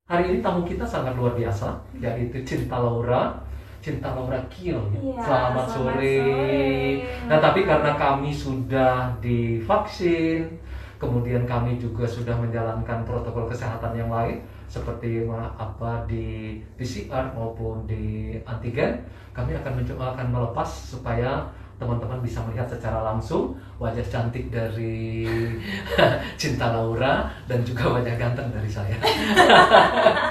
Hari ini tamu kita sangat luar biasa, yaitu Cinta Laura. Cinta Laura Kiel. Iya, Selamat sore. Nah, tapi karena kami sudah divaksin, kemudian kami juga sudah menjalankan protokol kesehatan yang lain, seperti di PCR maupun di antigen, kami akan melepas supaya teman-teman bisa melihat secara langsung wajah cantik dari Cinta Laura dan juga wajah ganteng dari saya.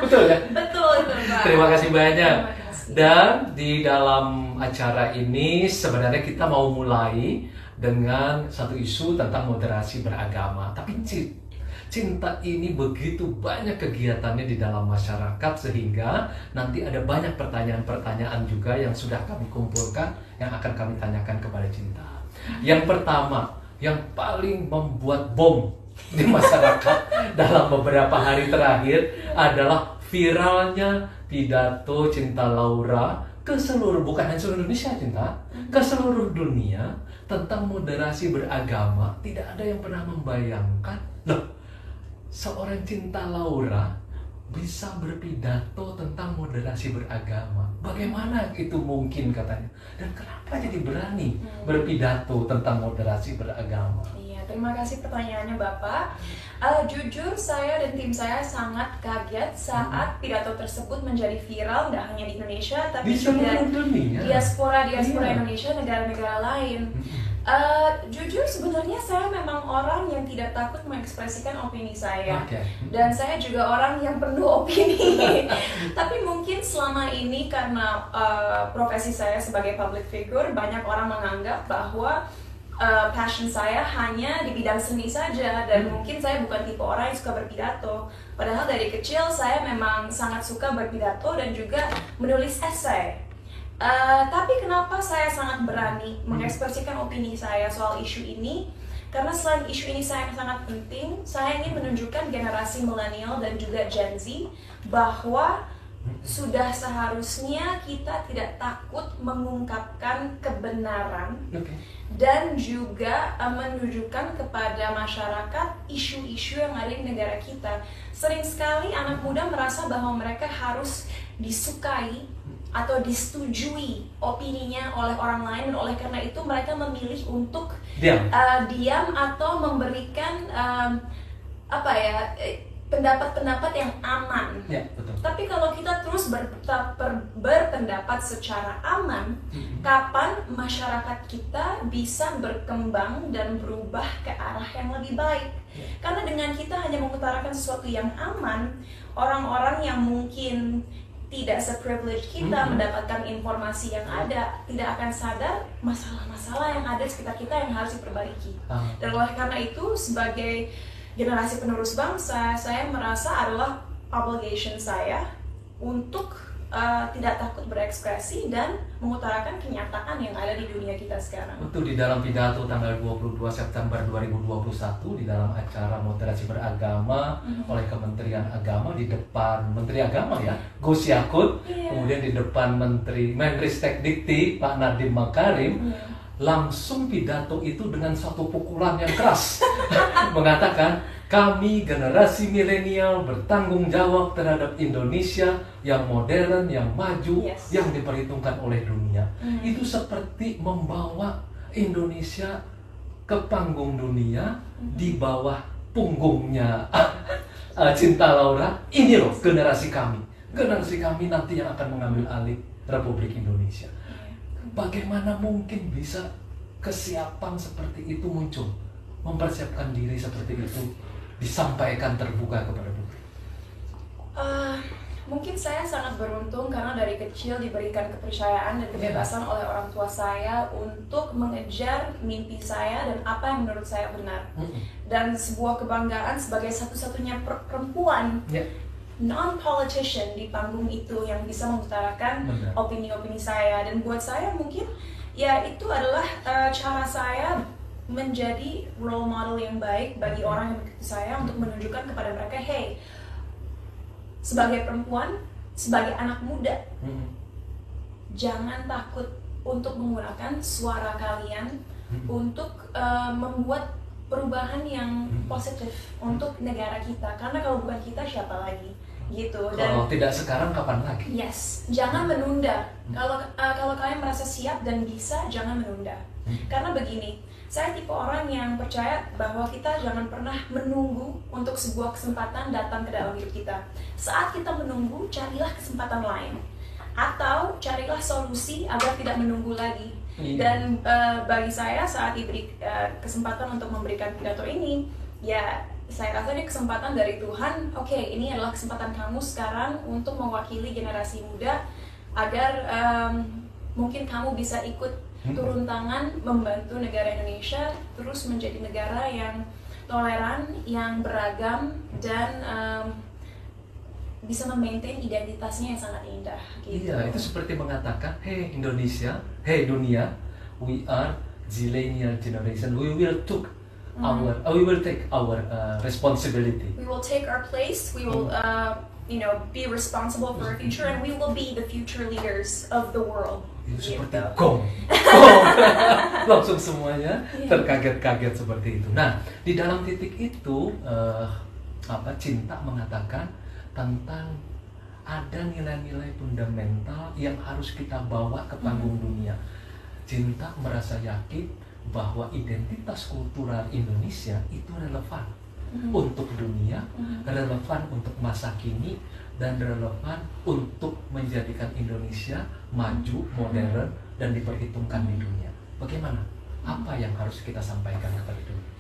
Betul ya? Betul, Pak. Terima kasih banyak. Terima kasih. Dan di dalam acara ini sebenarnya kita mau mulai dengan satu isu tentang moderasi beragama. Tapi Cinta ini begitu banyak kegiatannya di dalam masyarakat sehingga nanti ada banyak pertanyaan-pertanyaan juga yang sudah kami kumpulkan yang akan kami tanyakan kepada Cinta. Yang pertama, yang paling membuat bom di masyarakat dalam beberapa hari terakhir adalah viralnya pidato Cinta Laura ke seluruh, bukan hanya seluruh Indonesia Cinta, ke seluruh dunia tentang moderasi beragama. Tidak ada yang pernah membayangkan, loh, seorang Cinta Laura bisa berpidato tentang moderasi beragama. Bagaimana itu mungkin katanya? Dan kenapa jadi berani berpidato tentang moderasi beragama? Iya, terima kasih pertanyaannya Bapak. Jujur saya dan tim saya sangat kaget saat pidato tersebut menjadi viral, tidak hanya di Indonesia tapi Di juga seluruh dunia. diaspora Iya. Indonesia, negara-negara lain. Jujur sebenarnya saya memang orang yang tidak takut mengekspresikan opini saya. Oke. Dan saya juga orang yang penuh opini. Tapi mungkin selama ini karena profesi saya sebagai public figure, banyak orang menganggap bahwa passion saya hanya di bidang seni saja, dan mungkin saya bukan tipe orang yang suka berpidato. Padahal dari kecil saya memang sangat suka berpidato dan juga menulis esai. Tapi kenapa saya sangat berani mengekspresikan opini saya soal isu ini? Karena selain isu ini sangat penting, saya ingin menunjukkan generasi milenial dan juga Gen Z bahwa sudah seharusnya kita tidak takut mengungkapkan kebenaran dan juga menunjukkan kepada masyarakat isu-isu yang ada di negara kita. Sering sekali anak muda merasa bahwa mereka harus disukai atau disetujui opininya oleh orang lain, dan oleh karena itu mereka memilih untuk diam atau memberikan pendapat-pendapat yang aman. Ya, betul. Tapi kalau kita terus berpendapat secara aman, kapan masyarakat kita bisa berkembang dan berubah ke arah yang lebih baik? Karena dengan kita hanya mengutarakan sesuatu yang aman, orang-orang yang mungkin tidak se-privilege kita mendapatkan informasi yang ada, tidak akan sadar masalah-masalah yang ada di sekitar kita yang harus diperbaiki. Dan oleh karena itu, sebagai generasi penerus bangsa, saya merasa adalah obligation saya untuk tidak takut berekspresi dan mengutarakan kenyataan yang ada di dunia kita sekarang. Betul, di dalam pidato tanggal 22 September 2021 di dalam acara moderasi beragama oleh Kementerian Agama, di depan Menteri Agama ya, Gus Yakut, kemudian di depan Menristek Dikti Pak Nadiem Makarim, langsung pidato itu dengan satu pukulan yang keras mengatakan, kami generasi milenial bertanggung jawab terhadap Indonesia yang modern, yang maju, yang diperhitungkan oleh dunia. Itu seperti membawa Indonesia ke panggung dunia di bawah punggungnya Cinta Laura. Ini loh generasi kami nanti yang akan mengambil alih Republik Indonesia. Bagaimana mungkin bisa kesiapan seperti itu muncul? Mempersiapkan diri seperti itu disampaikan terbuka kepada publik? Mungkin saya sangat beruntung karena dari kecil diberikan kepercayaan dan kebebasan oleh orang tua saya untuk mengejar mimpi saya dan apa yang menurut saya benar. Dan sebuah kebanggaan sebagai satu-satunya perempuan non-politician di panggung itu yang bisa mengutarakan opini-opini saya. Dan buat saya mungkin ya itu adalah cara saya menjadi role model yang baik bagi orang yang mengikuti saya, untuk menunjukkan kepada mereka, hey, sebagai perempuan, sebagai anak muda, jangan takut untuk menggunakan suara kalian untuk membuat perubahan yang positif untuk negara kita. Karena kalau bukan kita, siapa lagi? gitu. Kalau tidak sekarang kapan lagi? Yes, jangan menunda. Kalau kalian merasa siap dan bisa, jangan menunda. Karena begini, saya tipe orang yang percaya bahwa kita jangan pernah menunggu untuk sebuah kesempatan datang ke dalam hidup kita. Saat kita menunggu, carilah kesempatan lain. Atau carilah solusi agar tidak menunggu lagi. Dan bagi saya saat diberi kesempatan untuk memberikan pidato ini, ya saya rasa ini kesempatan dari Tuhan. Oke, ini adalah kesempatan kamu sekarang untuk mewakili generasi muda agar mungkin kamu bisa ikut turun tangan membantu negara Indonesia terus menjadi negara yang toleran, yang beragam, dan bisa memaintain identitasnya yang sangat indah gitu. Iya, itu seperti mengatakan, hey Indonesia, hey dunia, we are zillennial generation, we will take our responsibility. We will take our place, we will be responsible for our future, and we will be the future leaders of the world. Itu seperti gong. Langsung semuanya terkaget-kaget seperti itu. Nah, di dalam titik itu Cinta mengatakan tentang ada nilai-nilai fundamental yang harus kita bawa ke panggung dunia. Cinta merasa yakin bahwa identitas kultural Indonesia itu relevan untuk dunia, relevan untuk masa kini, dan relevan untuk menjadikan Indonesia maju, modern, dan diperhitungkan di dunia. Bagaimana? Apa yang harus kita sampaikan kepada dunia?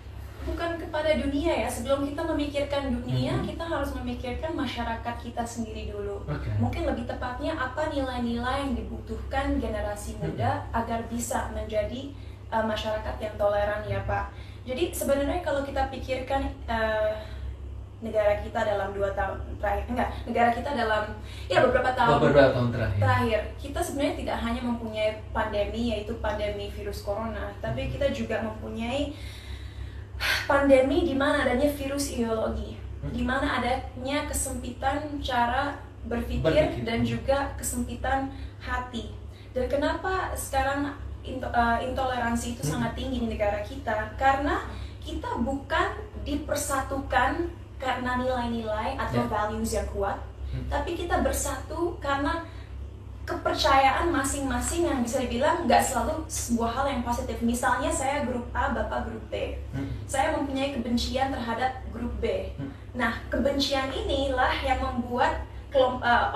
Bukan kepada dunia ya, sebelum kita memikirkan dunia, kita harus memikirkan masyarakat kita sendiri dulu. Mungkin lebih tepatnya apa nilai-nilai yang dibutuhkan generasi muda agar bisa menjadi masyarakat yang toleran ya Pak. Jadi sebenarnya kalau kita pikirkan negara kita dalam 2 tahun terakhir, negara kita dalam beberapa tahun terakhir, kita sebenarnya tidak hanya mempunyai pandemi, yaitu pandemi virus corona, tapi kita juga mempunyai pandemi di mana adanya virus ideologi, di mana adanya kesempitan cara berpikir dan juga kesempitan hati. Dan kenapa sekarang intoleransi itu sangat tinggi di negara kita? Karena kita bukan dipersatukan karena nilai-nilai atau values yang kuat, tapi kita bersatu karena kepercayaan masing-masing yang bisa dibilang nggak selalu sebuah hal yang positif. Misalnya saya grup A, Bapak grup B. Saya mempunyai kebencian terhadap grup B. Nah, kebencian inilah yang membuat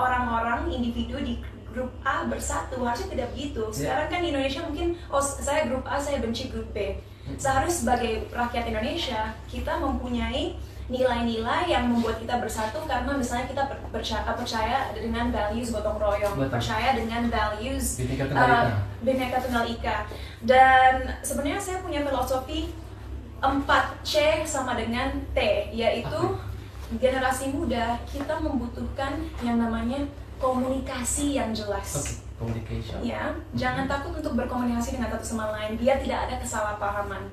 orang-orang, individu di grup A bersatu. Harusnya tidak begitu. Sekarang kan di Indonesia mungkin, saya grup A, saya benci grup B. Seharusnya sebagai rakyat Indonesia, kita mempunyai nilai-nilai yang membuat kita bersatu, karena misalnya kita percaya dengan values gotong royong, percaya dengan values Bhinneka Tunggal Ika. Dan sebenarnya saya punya filosofi 4C sama dengan T, yaitu generasi muda kita membutuhkan yang namanya komunikasi yang jelas. Communication. Ya, jangan takut untuk berkomunikasi dengan satu sama lain biar tidak ada kesalahpahaman.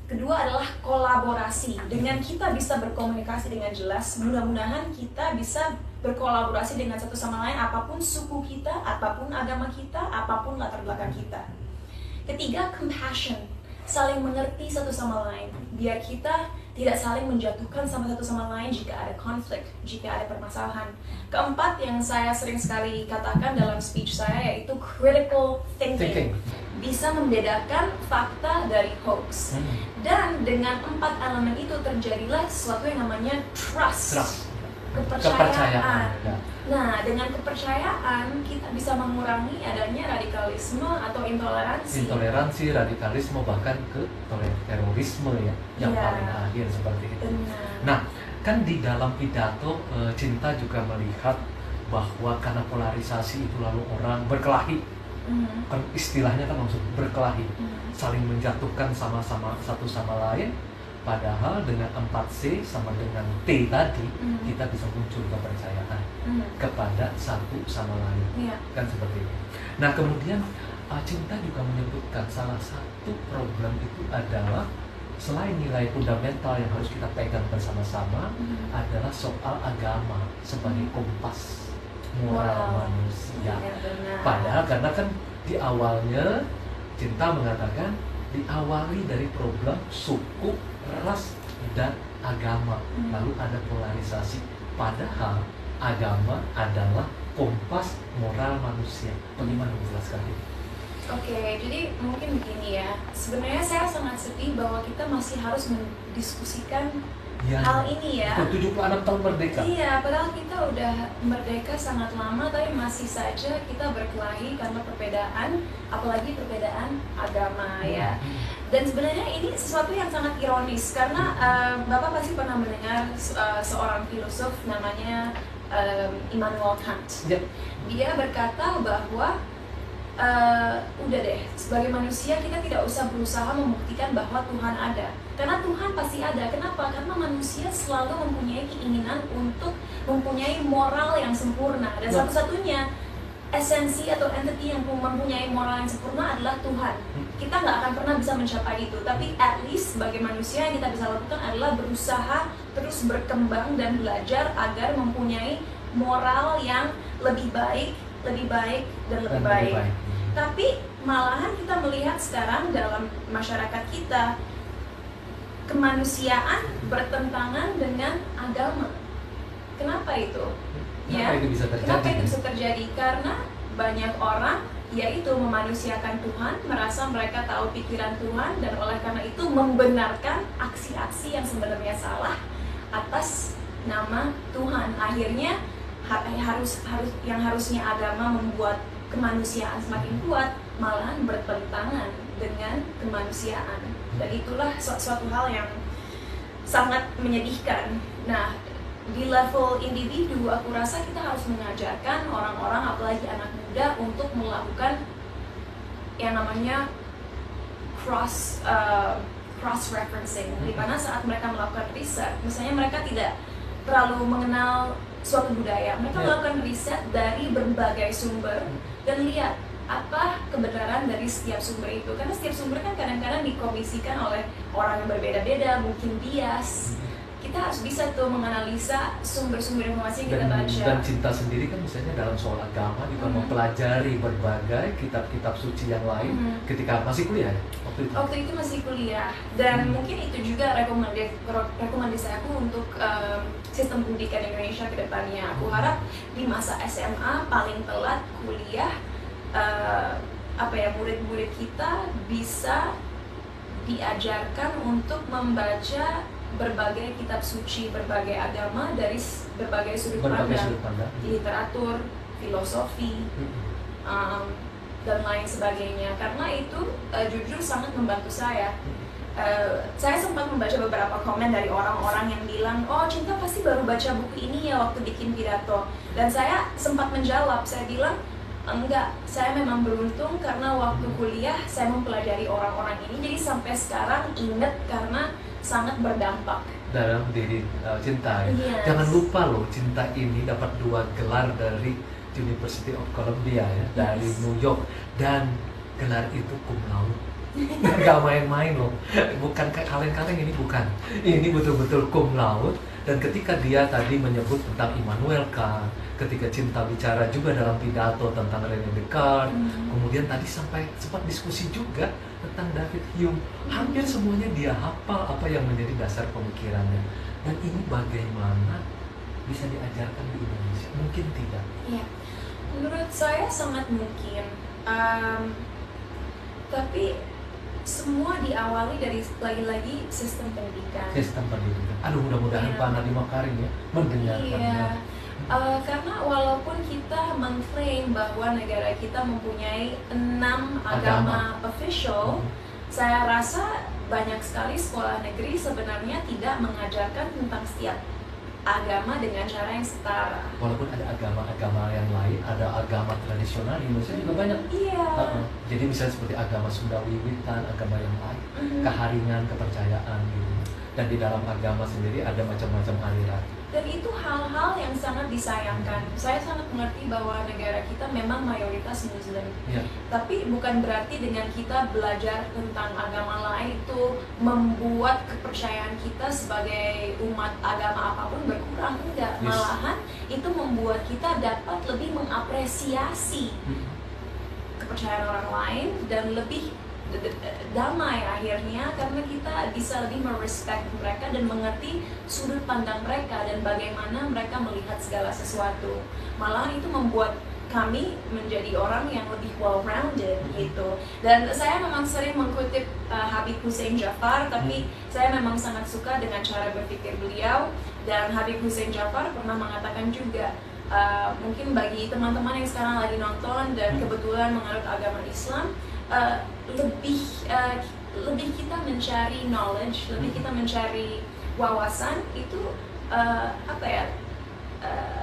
Kedua adalah kolaborasi. Dengan kita bisa berkomunikasi dengan jelas, mudah-mudahan kita bisa berkolaborasi dengan satu sama lain, apapun suku kita, apapun agama kita, apapun latar belakang kita. Ketiga, compassion. Saling mengerti satu sama lain, biar kita tidak saling menjatuhkan sama satu sama lain jika ada konflik, jika ada permasalahan. Keempat, yang saya sering sekali katakan dalam speech saya, yaitu critical thinking. Bisa membedakan fakta dari hoax. Dan dengan 4 elemen itu terjadilah sesuatu yang namanya trust. Kepercayaan. Nah, dengan kepercayaan kita bisa mengurangi adanya radikalisme atau intoleransi. Radikalisme, bahkan ke terorisme yang paling akhir seperti itu. Nah, kan di dalam pidato Cinta juga melihat bahwa karena polarisasi itu lalu orang berkelahi. Kan istilahnya kan langsung berkelahi, saling menjatuhkan sama-sama satu sama lain. Padahal dengan 4C sama dengan T tadi, kita bisa muncul kepercayaan kepada satu sama lain, kan seperti itu. Nah, kemudian Cinta juga menyebutkan salah satu problem itu adalah selain nilai fundamental yang harus kita pegang bersama-sama, adalah soal agama sebagai kompas moral manusia. Padahal karena kan di awalnya Cinta mengatakan diawali dari problem suku, ras, dan agama, lalu ada polarisasi. Padahal agama adalah kompas moral manusia. Bagaimana menjelaskan ini? Oke, jadi mungkin begini ya. Sebenarnya saya sangat sedih bahwa kita masih harus mendiskusikan hal ini ya. 76 tahun merdeka. Iya, padahal kita udah merdeka sangat lama, tapi masih saja kita berkelahi karena perbedaan, apalagi perbedaan agama ya. Dan sebenarnya ini sesuatu yang sangat ironis karena Bapak pasti pernah mendengar seorang filosof namanya Immanuel Kant. Yep. Dia berkata bahwa udah deh, sebagai manusia kita tidak usah berusaha membuktikan bahwa Tuhan ada, karena Tuhan pasti ada. Kenapa? Karena manusia selalu mempunyai keinginan untuk mempunyai moral yang sempurna, dan satu-satunya esensi atau entity yang mempunyai moral yang sempurna adalah Tuhan. Kita nggak akan pernah bisa mencapai itu, tapi at least sebagai manusia yang kita bisa lakukan adalah berusaha terus berkembang dan belajar agar mempunyai moral yang lebih baik dan lebih baik. Tapi malahan kita melihat sekarang dalam masyarakat kita, kemanusiaan bertentangan dengan agama. Kenapa itu? Kenapa itu bisa terjadi? Kenapa itu bisa terjadi? Karena banyak orang yaitu memanusiakan Tuhan, merasa mereka tahu pikiran Tuhan, dan oleh karena itu membenarkan aksi-aksi yang sebenarnya salah atas nama Tuhan. Akhirnya yang harusnya agama membuat kemanusiaan semakin kuat, malahan bertentangan dengan kemanusiaan. Dan itulah suatu hal yang sangat menyedihkan. Nah, di level individu, aku rasa kita harus mengajarkan orang-orang, apalagi anak muda, untuk melakukan yang namanya cross referencing, di mana saat mereka melakukan riset, misalnya mereka tidak terlalu mengenal suatu budaya, mereka melakukan riset dari berbagai sumber dan lihat apa kebenaran dari setiap sumber itu, karena setiap sumber kan kadang-kadang dikomisikan oleh orang yang berbeda-beda, mungkin bias. Kita harus bisa tuh menganalisa sumber-sumber informasi yang kita baca. Dan Cinta sendiri kan misalnya dalam soal agama juga mempelajari berbagai kitab-kitab suci yang lain ketika masih kuliah ya? Waktu itu masih kuliah, dan mungkin itu juga rekomendasi aku untuk sistem pendidikan Indonesia ke depannya. Aku harap di masa SMA paling telat kuliah, murid-murid kita bisa diajarkan untuk membaca berbagai kitab suci, berbagai agama dari berbagai sudut pandang, literatur, filosofi, dan lain sebagainya. Karena itu jujur sangat membantu saya. Saya sempat membaca beberapa komen dari orang-orang yang bilang, oh Cinta pasti baru baca buku ini ya waktu bikin pidato. Dan saya sempat menjawab, saya bilang, enggak, saya memang beruntung karena waktu kuliah saya mempelajari orang-orang ini, jadi sampai sekarang inget karena sangat berdampak dalam diri Cinta ya. Yes. Jangan lupa loh, Cinta ini dapat 2 gelar dari University of Columbia ya, dari New York, dan gelar itu cum laude. Gak main-main loh, bukan kaleng-kaleng, ini bukan, ini betul-betul cum laude. Dan ketika dia tadi menyebut tentang Immanuel Kant, ketika Cinta bicara juga dalam pidato tentang René Descartes, kemudian tadi sampai sempat diskusi juga tentang David Hume, hampir semuanya dia hafal apa yang menjadi dasar pemikirannya. Dan ini bagaimana bisa diajarkan di Indonesia? Mungkin tidak. Ya, menurut saya sangat mungkin, tapi semua diawali dari lagi-lagi sistem pendidikan. Aduh, mudah-mudahan Pak Nadiem Makarim ya mendengarkan. Iya. Karena walaupun kita mengklaim bahwa negara kita mempunyai 6 agama official, saya rasa banyak sekali sekolah negeri sebenarnya tidak mengajarkan tentang setiap agama dengan cara yang setara. Walaupun ada agama-agama yang lain, ada agama tradisional di Indonesia juga banyak. Iya. Jadi misalnya seperti agama Sunda Wiwitan, agama yang lain, keharingan, kepercayaan gitu. Dan di dalam agama sendiri ada macam-macam aliran. Dan itu hal-hal yang sangat disayangkan. Saya sangat mengerti bahwa negara kita memang mayoritas Muslim. Ya. Tapi bukan berarti dengan kita belajar tentang agama lain itu membuat kepercayaan kita sebagai umat agama apapun berkurang. Enggak, malahan itu membuat kita dapat lebih mengapresiasi kepercayaan orang lain dan lebih damai akhirnya, karena kita bisa lebih merespek mereka dan mengerti sudut pandang mereka dan bagaimana mereka melihat segala sesuatu. Malahan itu membuat kami menjadi orang yang lebih well-rounded gitu. Dan saya memang sering mengutip Habib Hussein Jafar, tapi saya memang sangat suka dengan cara berpikir beliau. Dan Habib Hussein Jafar pernah mengatakan juga, mungkin bagi teman-teman yang sekarang lagi nonton dan kebetulan menganut agama Islam, lebih kita mencari knowledge, lebih kita mencari wawasan itu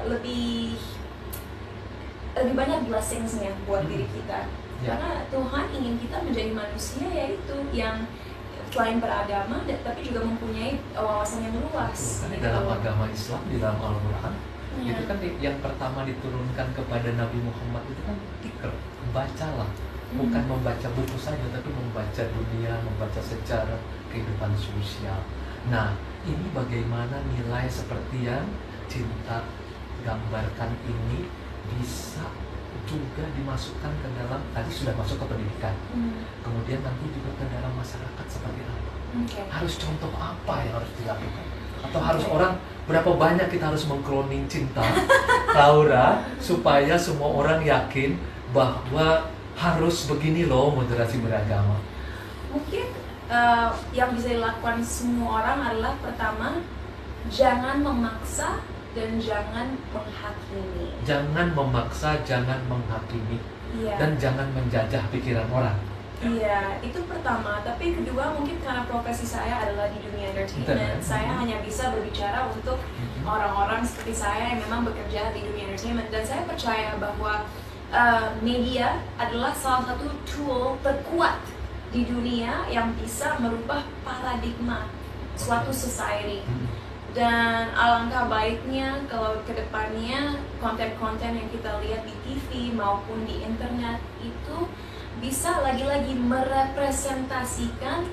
lebih banyak blessingsnya buat diri kita. Karena Tuhan ingin kita menjadi manusia yaitu yang selain beragama tapi juga mempunyai wawasan yang luas. Kan dalam agama Islam, di dalam Al-Quran itu kan yang pertama diturunkan kepada Nabi Muhammad itu kan tikr, bacalah. Bukan membaca buku saja, tapi membaca dunia, membaca secara kehidupan sosial. Nah, ini bagaimana nilai seperti yang Cinta gambarkan ini bisa juga dimasukkan ke dalam, tadi sudah masuk ke pendidikan, kemudian nanti juga ke dalam masyarakat seperti apa? Harus contoh apa yang harus dilakukan? Atau harus orang, berapa banyak kita harus mengkloning Cinta Laura supaya semua orang yakin bahwa harus begini loh moderasi beragama? Mungkin yang bisa dilakukan semua orang adalah pertama, jangan memaksa dan jangan menghakimi. Jangan memaksa, jangan menghakimi, dan jangan menjajah pikiran orang. Iya, itu pertama. Tapi kedua, mungkin karena profesi saya adalah di dunia entertainment, saya hanya bisa berbicara untuk orang-orang seperti saya yang memang bekerja di dunia entertainment. Dan saya percaya bahwa media adalah salah satu tool terkuat di dunia yang bisa merubah paradigma suatu society. Dan alangkah baiknya kalau kedepannya konten-konten yang kita lihat di TV maupun di internet itu bisa lagi-lagi merepresentasikan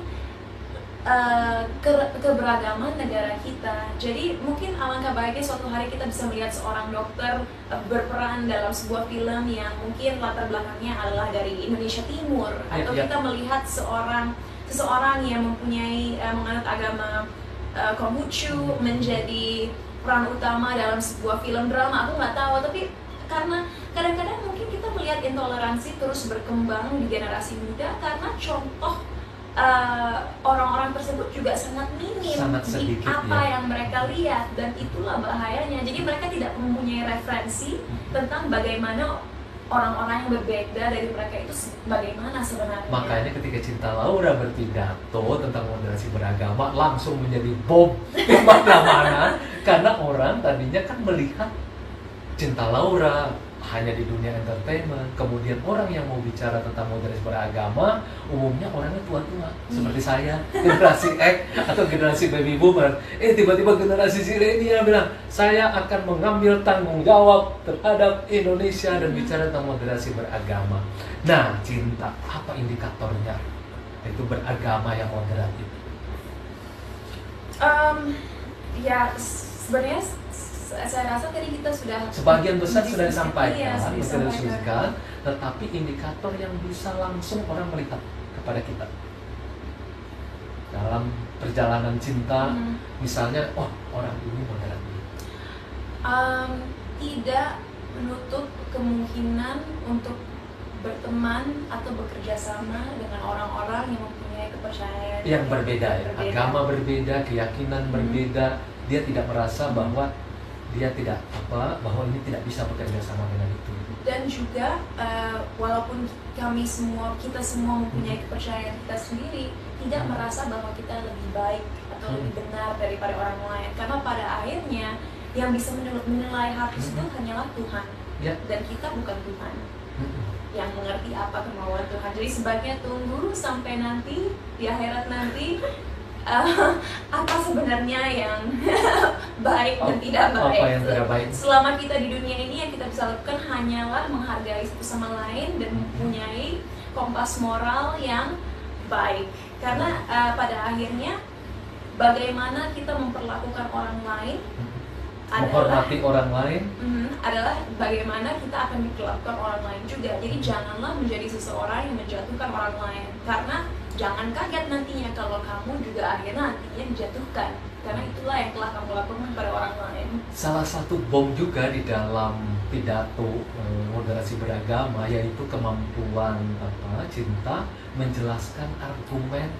keberagaman negara kita. Jadi mungkin alangkah baiknya suatu hari kita bisa melihat seorang dokter berperan dalam sebuah film yang mungkin latar belakangnya adalah dari Indonesia Timur, atau kita melihat seseorang yang mempunyai menganut agama Konghucu menjadi peran utama dalam sebuah film drama. Aku nggak tahu, tapi karena kadang-kadang mungkin kita melihat intoleransi terus berkembang di generasi muda karena contoh orang-orang tersebut juga sangat minim, sangat sedikit, di apa yang mereka lihat, dan itulah bahayanya. Jadi mereka tidak mempunyai referensi tentang bagaimana orang-orang yang berbeda dari mereka itu bagaimana sebenarnya. Makanya ketika Cinta Laura berpidato tentang moderasi beragama langsung menjadi bom di mana-mana, karena orang tadinya kan melihat Cinta Laura hanya di dunia entertainment. Kemudian orang yang mau bicara tentang moderasi beragama umumnya orangnya tua-tua seperti saya, generasi X atau generasi baby boomer. Tiba-tiba generasi zilenial bilang, saya akan mengambil tanggung jawab terhadap Indonesia dan bicara tentang moderasi beragama. Nah, Cinta, apa indikatornya itu beragama yang moderat itu? Ya sebenarnya saya rasa tadi kita sudah sebagian besar sudah disampaikan, diskusikan, tetapi indikator yang bisa langsung orang melihat kepada kita dalam perjalanan Cinta, misalnya, oh orang ini moderat. Tidak menutup kemungkinan untuk berteman atau bekerja sama dengan orang-orang yang mempunyai kepercayaan yang berbeda, agama berbeda, keyakinan berbeda. Dia tidak merasa bahwa dia tidak bahwa ini tidak bisa bekerja sama dengan itu. Dan juga walaupun kita semua mempunyai kepercayaan kita sendiri, tidak merasa bahwa kita lebih baik atau lebih benar daripada orang lain, karena pada akhirnya yang bisa menilai hati itu hanyalah Tuhan, dan kita bukan Tuhan yang mengerti apa kemauan Tuhan. Jadi sebaiknya tunggu sampai nanti di akhirat nanti apa sebenarnya yang baik dan tidak baik. Apa yang tidak baik. Selama kita di dunia ini, yang kita bisa lakukan hanyalah menghargai satu sama lain dan mempunyai kompas moral yang baik. Karena pada akhirnya bagaimana kita memperlakukan orang lain menghormati orang lain, adalah bagaimana kita akan diperlakukan orang lain juga. Jadi janganlah menjadi seseorang yang menjatuhkan orang lain, karena jangan kaget nantinya kalau kamu juga akhirnya nantinya dijatuhkan, karena itulah yang telah kamu lakukan pada orang lain. Salah satu bom juga di dalam pidato moderasi beragama yaitu kemampuan Cinta menjelaskan argumen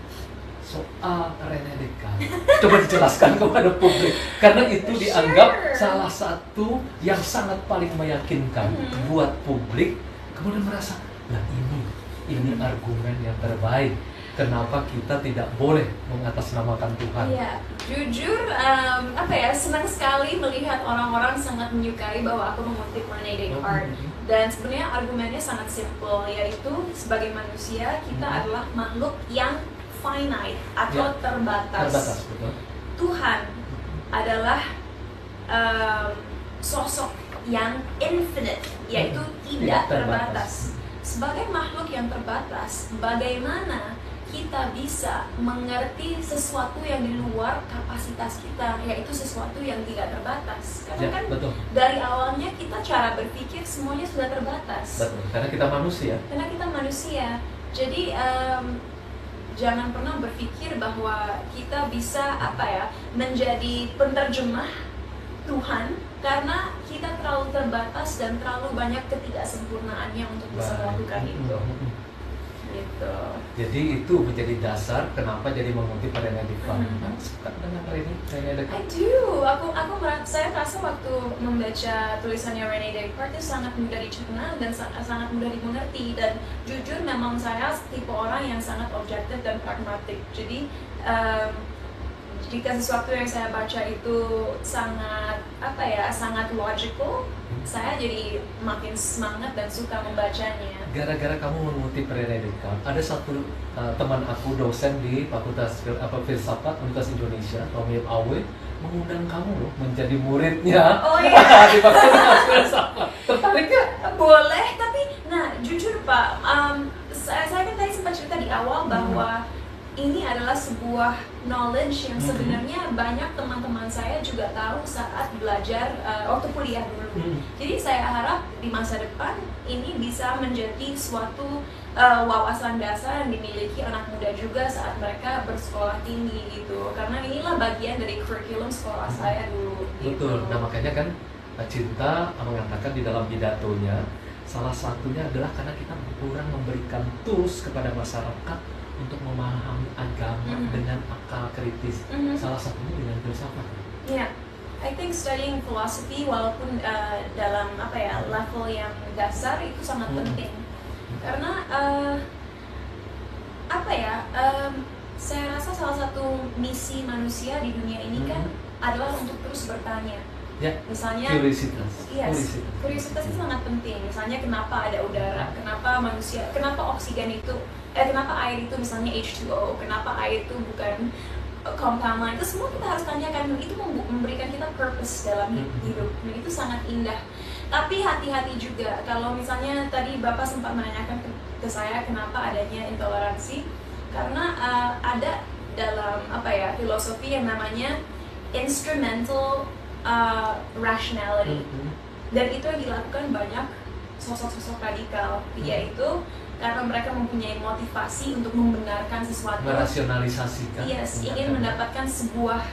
soal René Descartes. Coba dijelaskan kepada publik, karena itu dianggap salah satu yang sangat paling meyakinkan buat publik. Kemudian merasa, nah ini argumen yang terbaik. Kenapa kita tidak boleh mengatasnamakan Tuhan? Iya, jujur, senang sekali melihat orang-orang sangat menyukai bahwa aku mengutip René Descartes. Dan sebenarnya argumennya sangat simple, yaitu sebagai manusia kita adalah makhluk yang finite atau terbatas. Betul. Tuhan adalah sosok yang infinite, yaitu tidak terbatas. Sebagai makhluk yang terbatas, bagaimana kita bisa mengerti sesuatu yang di luar kapasitas kita, yaitu sesuatu yang tidak terbatas. Karena betul. Dari awalnya kita cara berpikir semuanya sudah terbatas. Betul, karena kita manusia. Jadi jangan pernah berpikir bahwa kita bisa menjadi penerjemah Tuhan, karena kita terlalu terbatas dan terlalu banyak ketidaksempurnaannya untuk bisa melakukan itu. Gitu. Jadi itu menjadi dasar kenapa jadi mengutip René Descartes. Suka dengan René Descartes? Saya rasa waktu membaca tulisannya René Descartes itu sangat mudah dicerna dan sangat mudah dimengerti, dan jujur memang saya tipe orang yang sangat objektif dan pragmatik. Jadi jika sesuatu yang saya baca itu sangat logical, saya jadi makin semangat dan suka membacanya. Gara-gara kamu mengutip René Descartes, ada satu teman aku, dosen di Fakultas Filsafat Universitas Indonesia, Tommy Awe, mengundang kamu loh menjadi muridnya. Oh iya. Di Fakultas Filsafat. Tertarik nggak? Boleh, tapi jujur Pak, saya kan tadi sempat cerita di awal bahwa ini adalah sebuah knowledge yang sebenarnya banyak teman-teman saya juga tahu saat belajar waktu kuliah dulu. Jadi saya harap di masa depan ini bisa menjadi suatu wawasan dasar yang dimiliki anak muda juga saat mereka bersekolah tinggi gitu. Karena inilah bagian dari kurikulum sekolah saya dulu. Betul. Nah makanya kan Cinta mengatakan di dalam pidatonya, salah satunya adalah karena kita kurang memberikan tools kepada masyarakat untuk memahami agama dengan akal kritis. Salah satunya dengan filsafat. Yeah, I think studying philosophy walaupun dalam level yang dasar itu sangat penting. Karena saya rasa salah satu misi manusia di dunia ini kan adalah untuk terus bertanya. Ya, misalnya kuriositas. Kuriositas itu sangat penting. Misalnya kenapa ada udara, kenapa oksigen itu, kenapa air itu misalnya H2O, kenapa air itu bukan compound lain, itu semua kita harus tanyakan. Itu memberikan kita purpose dalam hidup, dan itu sangat indah. Tapi hati-hati juga kalau misalnya tadi Bapak sempat menanyakan ke saya kenapa adanya intoleransi, karena ada dalam filosofi yang namanya instrumental rationality, dan itu yang dilakukan banyak sosok-sosok radikal, yaitu karena mereka mempunyai motivasi untuk membenarkan sesuatu, merasionalisasikan, ingin mendapatkan sebuah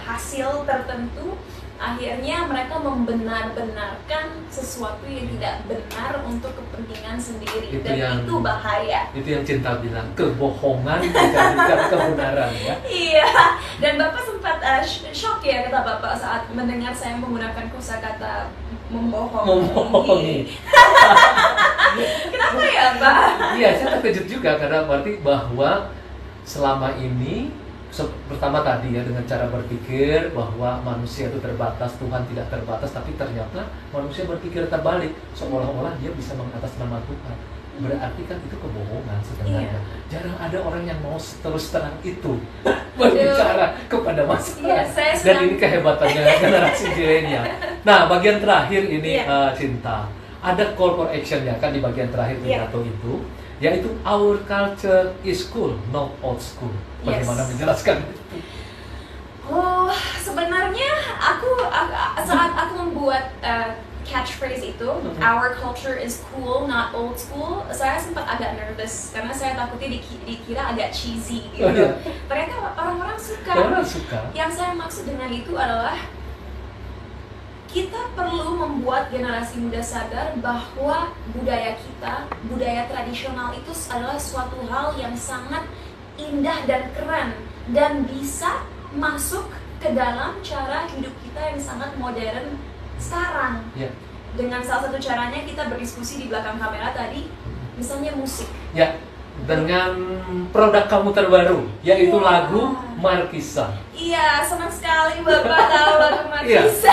hasil tertentu. Akhirnya mereka membenar-benarkan sesuatu yang tidak benar untuk kepentingan sendiri, itu bahaya. Itu yang Cinta bilang, kebohongan dijadikan kebenaran ya. Iya, dan Bapak sempat shock ya, kata Bapak saat mendengar saya menggunakan kosakata membohongi. Kenapa ya Pak? Iya, saya terkejut juga karena berarti bahwa selama ini pertama tadi ya, dengan cara berpikir bahwa manusia itu terbatas, Tuhan tidak terbatas, tapi ternyata manusia berpikir terbalik, seolah-olah dia bisa mengatasnamakan Tuhan. Berarti kan itu kebohongan sebenarnya. Jarang ada orang yang mau terus terang itu berbicara kepada masyarakat. Dan ini kehebatannya generasi zilenial. Nah, bagian terakhir ini Cinta, ada call for action-nya kan di bagian terakhir pidato itu, yaitu our culture is cool, not old school. Bagaimana menjelaskan itu? Oh, Sebenarnya saat aku membuat catchphrase itu, our culture is cool, not old school, saya sempat agak nervous karena saya takutnya dikira agak cheesy gitu. Ternyata orang-orang suka. Yang saya maksud dengan itu adalah kita perlu membuat generasi muda sadar bahwa budaya kita, budaya tradisional itu adalah suatu hal yang sangat indah dan keren dan bisa masuk ke dalam cara hidup kita yang sangat modern sekarang. Dengan salah satu caranya kita berdiskusi di belakang kamera tadi, misalnya musik. Dengan produk kamu terbaru, yaitu lagu Markisa. Iya, senang sekali Bapak tahu lagu Markisa.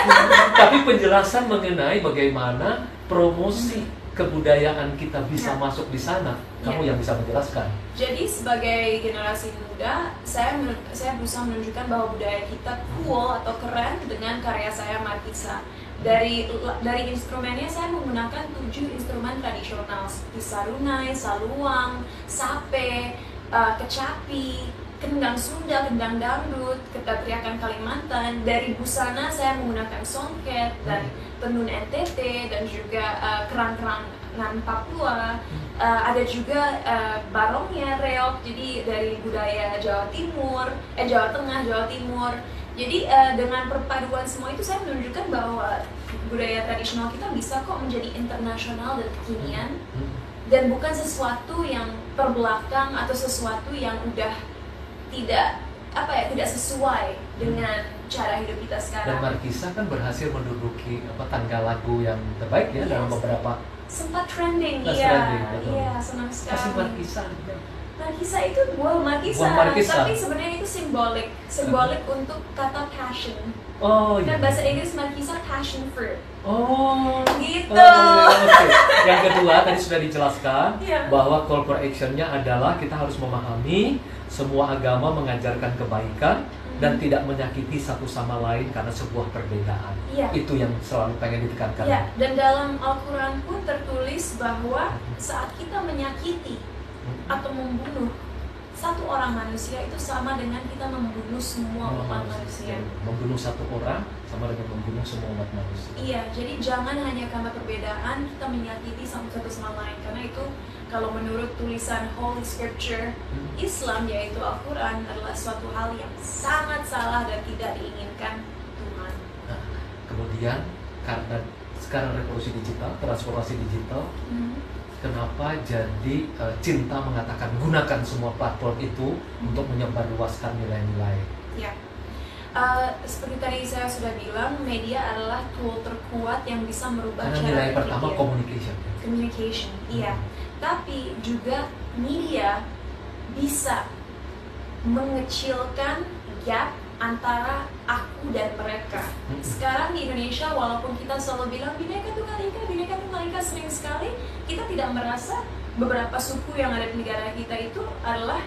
Tapi penjelasan mengenai bagaimana promosi kebudayaan kita bisa masuk di sana, kamu yang bisa menjelaskan. Jadi sebagai generasi muda, saya berusaha menunjukkan bahwa budaya kita cool atau keren dengan karya saya Markisa. Dari instrumennya saya menggunakan 7 instrumen tradisional seperti sarunai, saluang, sape, kecapi, kendang Sunda, kendang dangdut, teriakan Kalimantan. Dari busana saya menggunakan songket dan tenun NTT dan juga kerang-kerangan Papua. Ada juga barongnya, reog, jadi dari budaya Jawa Tengah, Jawa Timur. Jadi dengan perpaduan semua itu saya menunjukkan bahwa budaya tradisional kita bisa kok menjadi internasional dan kekinian dan bukan sesuatu yang terbelakang atau sesuatu yang udah tidak sesuai dengan cara hidup kita sekarang. Dan Markisa kan berhasil menduduki tangga lagu yang terbaik dalam beberapa sempat trending. Iya, senang sekali. Kasih Markisa itu buah Markisa, tapi sebenarnya itu simbolik untuk kata passion. Kan bahasa Inggris Markisa passion fruit. Gitu. Okay. Yang kedua tadi sudah dijelaskan bahwa call for action-nya adalah kita harus memahami semua agama mengajarkan kebaikan dan tidak menyakiti satu sama lain karena sebuah perbedaan. Itu yang selalu pengen ditekankan. Dan dalam Al-Quran pun tertulis bahwa saat kita menyakiti atau membunuh satu orang manusia itu sama dengan kita membunuh semua umat manusia. Membunuh satu orang sama dengan membunuh semua umat manusia. Jadi jangan hanya karena perbedaan kita menyakiti satu sama lain, karena itu kalau menurut tulisan Holy Scripture Islam yaitu Al-Quran adalah suatu hal yang sangat salah dan tidak diinginkan Tuhan. Kemudian karena sekarang revolusi digital, transformasi digital, kenapa jadi Cinta mengatakan gunakan semua platform itu untuk menyebarluaskan nilai-nilai? Seperti tadi saya sudah bilang, media adalah tool terkuat yang bisa merubah cara berpikir. Nilai pertama communication, Tapi juga media bisa mengecilkan gap antara aku dan mereka. Sekarang di Indonesia, walaupun kita selalu bilang Bhinneka Tunggal Ika, sering sekali kita tidak merasa beberapa suku yang ada di negara kita itu adalah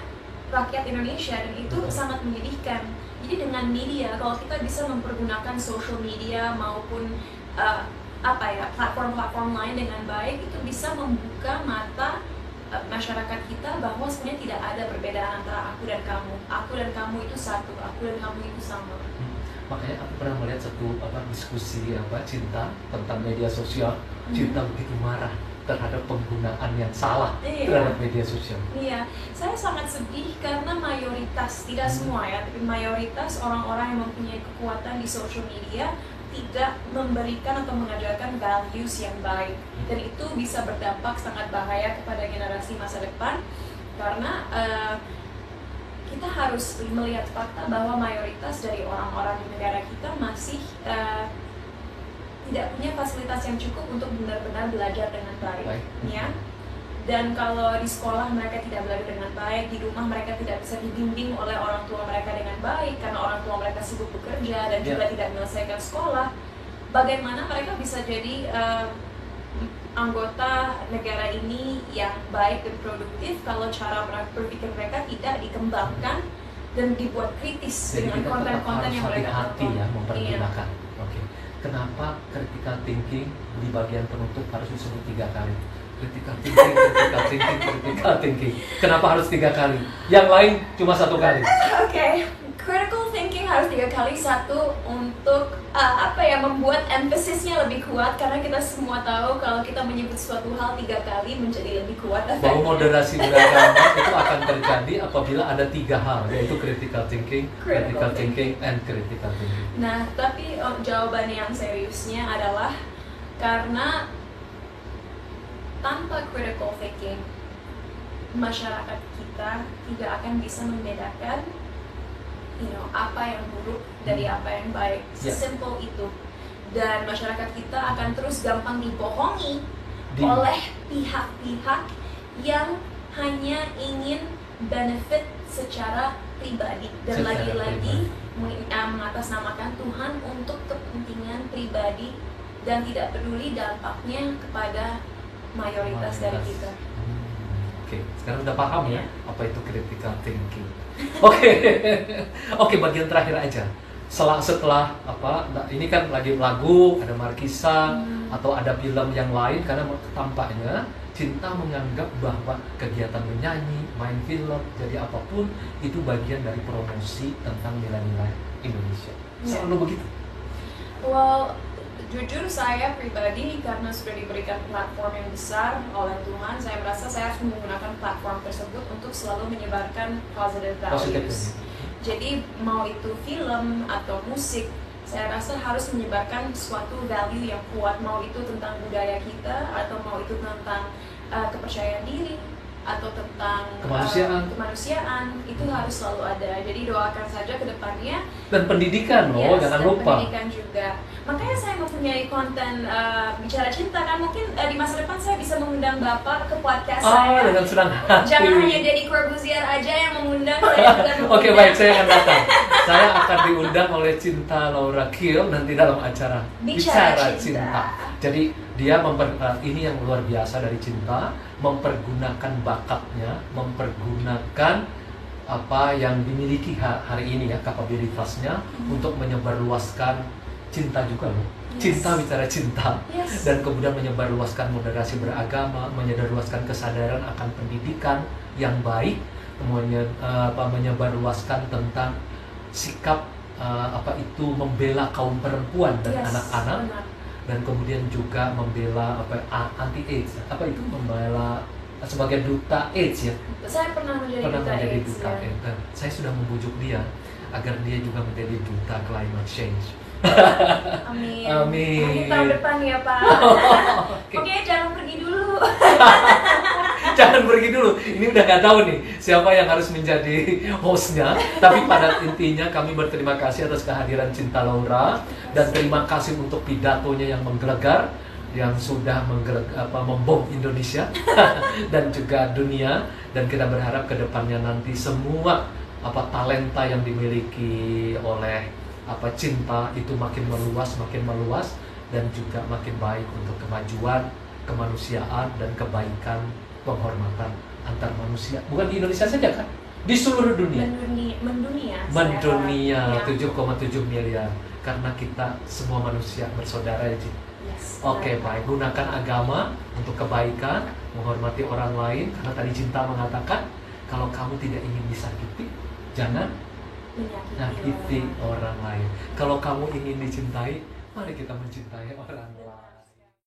rakyat Indonesia, dan itu sangat menyedihkan. Jadi dengan media, kalau kita bisa mempergunakan social media maupun platform-platform lain dengan baik, itu bisa membuka mata masyarakat kita bahwa sebenarnya tidak ada perbedaan antara aku dan kamu itu satu, aku dan kamu itu sama. Makanya aku pernah melihat satu diskusi Cinta tentang media sosial. Cinta begitu marah terhadap penggunaan yang salah terhadap media sosial. Saya sangat sedih karena mayoritas, tidak semua tapi mayoritas orang-orang yang mempunyai kekuatan di social media tidak memberikan atau mengajarkan values yang baik, dan itu bisa berdampak sangat bahaya kepada generasi masa depan karena kita harus melihat fakta bahwa mayoritas dari orang-orang di negara kita masih tidak punya fasilitas yang cukup untuk benar-benar belajar dengan baik. Dan kalau di sekolah mereka tidak belajar dengan baik, di rumah mereka tidak bisa dibimbing oleh orang tua mereka dengan baik karena orang tua mereka sibuk bekerja dan juga tidak menyelesaikan sekolah. Bagaimana mereka bisa jadi anggota negara ini yang baik dan produktif kalau cara berpikir mereka tidak dikembangkan dan dibuat kritis dengan konten-konten yang mereka hati mempergunakan. Kenapa critical thinking di bagian penutup harus disebut 3 kali? Critical thinking. Kenapa harus 3 kali? Yang lain cuma 1 kali. Critical thinking harus 3 kali. Satu, untuk membuat empasisnya lebih kuat, karena kita semua tahu kalau kita menyebut suatu hal 3 kali menjadi lebih kuat. Bahwa moderasi beragama itu akan terjadi apabila ada 3 hal, yaitu critical thinking, and critical thinking. Nah, tapi jawaban yang seriusnya adalah karena tanpa critical thinking, masyarakat kita tidak akan bisa membedakan apa yang buruk dari apa yang baik. Sesimpel itu. Dan masyarakat kita akan terus gampang dibohongi oleh pihak-pihak yang hanya ingin benefit secara pribadi, dan lagi-lagi mengatasnamakan Tuhan untuk kepentingan pribadi dan tidak peduli dampaknya kepada mayoritas dari kita. Oke, sekarang udah paham ya apa itu critical thinking. Oke, bagian terakhir aja. Setelah ini kan lagi lagu, ada Markisa atau ada film yang lain, karena tampaknya Cinta menganggap bahwa kegiatan menyanyi, main film, jadi apapun itu bagian dari promosi tentang nilai-nilai Indonesia. Selalu begitu. Well, jujur saya pribadi, karena sudah diberikan platform yang besar oleh Tuhan, saya merasa saya harus menggunakan platform tersebut untuk selalu menyebarkan positive values. Jadi mau itu film atau musik, saya rasa harus menyebarkan suatu value yang kuat, mau itu tentang budaya kita, atau mau itu tentang kepercayaan diri, atau tentang kemanusiaan, itu harus selalu ada. Jadi doakan saja ke depannya. Dan pendidikan jangan lupa. Pendidikan juga. Makanya saya mempunyai konten bicara cinta, kan mungkin di masa depan saya bisa mengundang Bapak ke podcast saya. Dengan senang hati. Jangan hanya jadi Corbuzier aja yang mengundang, saya juga mengundang. Oke, baik, saya akan datang. Saya akan diundang oleh Cinta Laura Kiel nanti dalam acara Bicara Cinta. Jadi dia ini yang luar biasa dari Cinta, mempergunakan bakatnya, mempergunakan apa yang dimiliki hari ini ya, kapabilitasnya untuk menyebarluaskan cinta juga loh. Cinta bicara cinta. Dan kemudian menyebarluaskan moderasi beragama, menyebarluaskan kesadaran akan pendidikan yang baik, kemudian menyebarluaskan tentang sikap membela kaum perempuan dan anak-anak. Dan kemudian juga membela anti AIDS, membela sebagai duta AIDS ya. Saya pernah menjadi duta AIDS. Dan saya sudah membujuk dia agar dia juga menjadi duta climate change. Amin. Amin. Tahun depan ya Pak. Oke, jangan pergi dulu. Jangan pergi dulu. Ini udah gak tahu nih siapa yang harus menjadi hostnya. Tapi pada intinya kami berterima kasih atas kehadiran Cinta Laura, dan terima kasih untuk pidatonya yang menggelegar, yang sudah membom Indonesia dan juga dunia. Dan kita berharap ke depannya nanti semua talenta yang dimiliki oleh Cinta itu makin meluas dan juga makin baik untuk kemajuan kemanusiaan dan kebaikan, penghormatan antar manusia, bukan di Indonesia saja kan, di seluruh dunia. Mendunia 7,7 miliar, karena kita semua manusia bersaudara ya. Oke, baik, gunakan agama untuk kebaikan, menghormati orang lain, karena tadi Cinta mengatakan kalau kamu tidak ingin disakiti, jangan menyakiti orang lain. Kalau kamu ingin dicintai, mari kita mencintai orang lain.